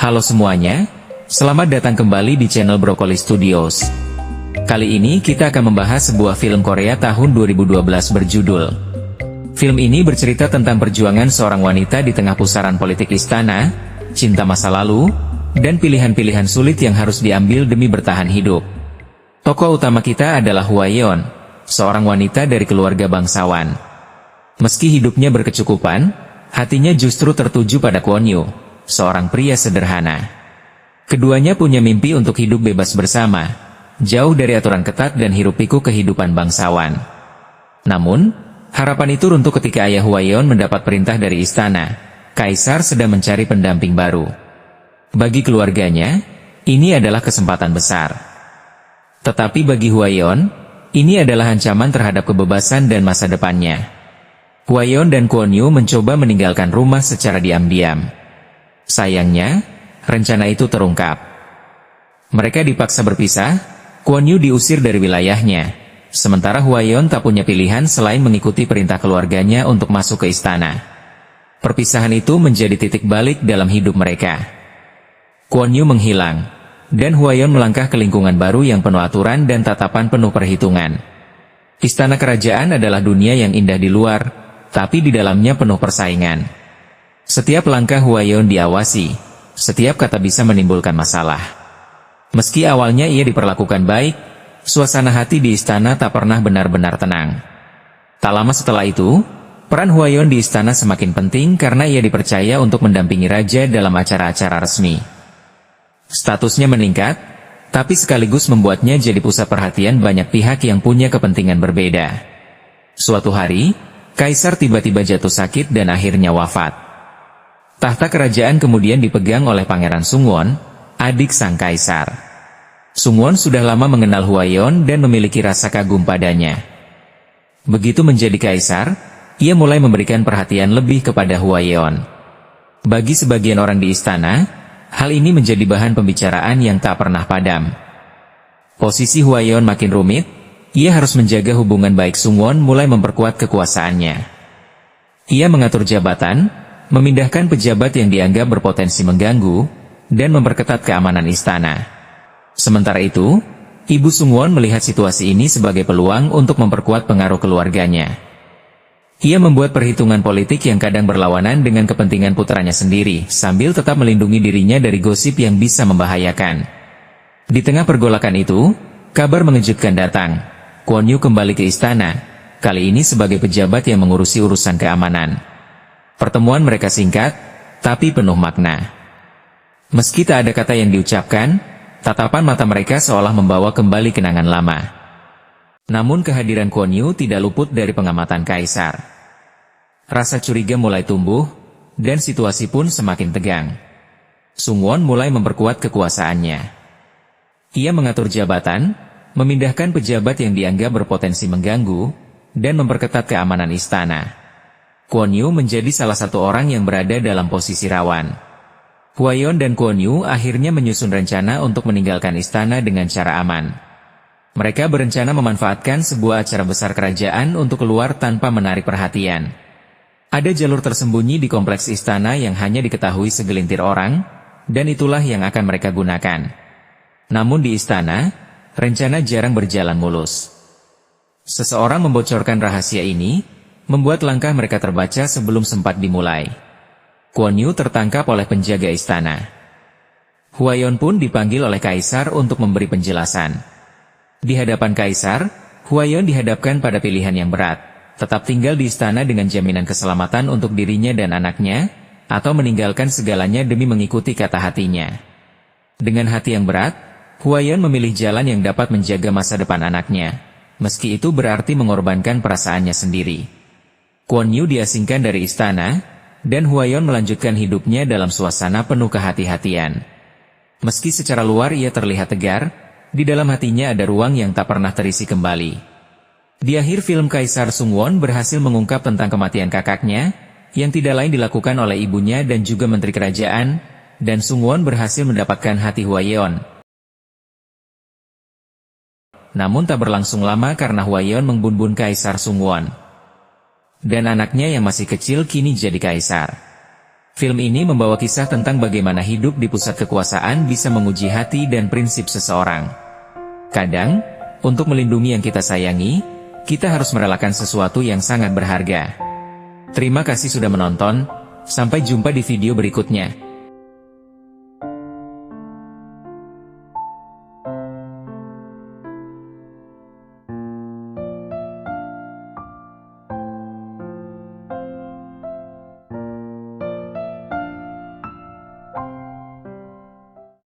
Halo semuanya, selamat datang kembali di channel Broccoli Studios. Kali ini kita akan membahas sebuah film Korea tahun 2012 berjudul. Film ini bercerita tentang perjuangan seorang wanita di tengah pusaran politik istana, cinta masa lalu, dan pilihan-pilihan sulit yang harus diambil demi bertahan hidup. Tokoh utama kita adalah Hwayeon, seorang wanita dari keluarga bangsawan. Meski hidupnya berkecukupan, hatinya justru tertuju pada Kwon-yu, seorang pria sederhana. Keduanya punya mimpi untuk hidup bebas bersama, jauh dari aturan ketat dan hiruk-pikuk kehidupan bangsawan. Namun, harapan itu runtuh ketika ayah Hwayeon mendapat perintah dari istana. Kaisar sedang mencari pendamping baru. Bagi keluarganya, ini adalah kesempatan besar. Tetapi bagi Hwayeon, ini adalah ancaman terhadap kebebasan dan masa depannya. Hwayeon dan Kwon-yu mencoba meninggalkan rumah secara diam-diam. Sayangnya, rencana itu terungkap. Mereka dipaksa berpisah, Kwon-yu diusir dari wilayahnya, sementara Hwayeon tak punya pilihan selain mengikuti perintah keluarganya untuk masuk ke istana. Perpisahan itu menjadi titik balik dalam hidup mereka. Kwon-yu menghilang, dan Hwayeon melangkah ke lingkungan baru yang penuh aturan dan tatapan penuh perhitungan. Istana kerajaan adalah dunia yang indah di luar, tapi di dalamnya penuh persaingan. Setiap langkah Hwayeon diawasi, setiap kata bisa menimbulkan masalah. Meski awalnya ia diperlakukan baik, suasana hati di istana tak pernah benar-benar tenang. Tak lama setelah itu, peran Hwayeon di istana semakin penting karena ia dipercaya untuk mendampingi raja dalam acara-acara resmi. Statusnya meningkat, tapi sekaligus membuatnya jadi pusat perhatian banyak pihak yang punya kepentingan berbeda. Suatu hari, Kaisar tiba-tiba jatuh sakit dan akhirnya wafat. Tahta kerajaan kemudian dipegang oleh Pangeran Sungwon, adik sang kaisar. Sungwon sudah lama mengenal Hwayeon dan memiliki rasa kagum padanya. Begitu menjadi kaisar, ia mulai memberikan perhatian lebih kepada Hwayeon. Bagi sebagian orang di istana, hal ini menjadi bahan pembicaraan yang tak pernah padam. Posisi Hwayeon makin rumit, ia harus menjaga hubungan baik Sungwon mulai memperkuat kekuasaannya. Ia mengatur jabatan, memindahkan pejabat yang dianggap berpotensi mengganggu, dan memperketat keamanan istana. Sementara itu, Ibu Sungwon melihat situasi ini sebagai peluang untuk memperkuat pengaruh keluarganya. Ia membuat perhitungan politik yang kadang berlawanan dengan kepentingan putranya sendiri, sambil tetap melindungi dirinya dari gosip yang bisa membahayakan. Di tengah pergolakan itu, kabar mengejutkan datang. Kwon-yu kembali ke istana, kali ini sebagai pejabat yang mengurusi urusan keamanan. Pertemuan mereka singkat, tapi penuh makna. Meski tak ada kata yang diucapkan, tatapan mata mereka seolah membawa kembali kenangan lama. Namun kehadiran Kwon-yu tidak luput dari pengamatan kaisar. Rasa curiga mulai tumbuh, dan situasi pun semakin tegang. Sungwon mulai memperkuat kekuasaannya. Ia mengatur jabatan, memindahkan pejabat yang dianggap berpotensi mengganggu, dan memperketat keamanan istana. Kwon-yu menjadi salah satu orang yang berada dalam posisi rawan. Hwayeon dan Kwon-yu akhirnya menyusun rencana untuk meninggalkan istana dengan cara aman. Mereka berencana memanfaatkan sebuah acara besar kerajaan untuk keluar tanpa menarik perhatian. Ada jalur tersembunyi di kompleks istana yang hanya diketahui segelintir orang, dan itulah yang akan mereka gunakan. Namun di istana, rencana jarang berjalan mulus. Seseorang membocorkan rahasia ini, membuat langkah mereka terbaca sebelum sempat dimulai. Kwon-yu tertangkap oleh penjaga istana. Hwayeon pun dipanggil oleh kaisar untuk memberi penjelasan. Di hadapan kaisar, Hwayeon dihadapkan pada pilihan yang berat, tetap tinggal di istana dengan jaminan keselamatan untuk dirinya dan anaknya, atau meninggalkan segalanya demi mengikuti kata hatinya. Dengan hati yang berat, Hwayeon memilih jalan yang dapat menjaga masa depan anaknya, meski itu berarti mengorbankan perasaannya sendiri. Kwon-yu diasingkan dari istana, dan Hwayeon melanjutkan hidupnya dalam suasana penuh kehati-hatian. Meski secara luar ia terlihat tegar, di dalam hatinya ada ruang yang tak pernah terisi kembali. Di akhir film Kaisar Sungwon berhasil mengungkap tentang kematian kakaknya, yang tidak lain dilakukan oleh ibunya dan juga menteri kerajaan, dan Sungwon berhasil mendapatkan hati Hwayeon. Namun tak berlangsung lama karena Hwayeon membunuh Kaisar Sungwon. Dan anaknya yang masih kecil kini jadi kaisar. Film ini membawa kisah tentang bagaimana hidup di pusat kekuasaan bisa menguji hati dan prinsip seseorang. Kadang, untuk melindungi yang kita sayangi, kita harus merelakan sesuatu yang sangat berharga. Terima kasih sudah menonton, sampai jumpa di video berikutnya.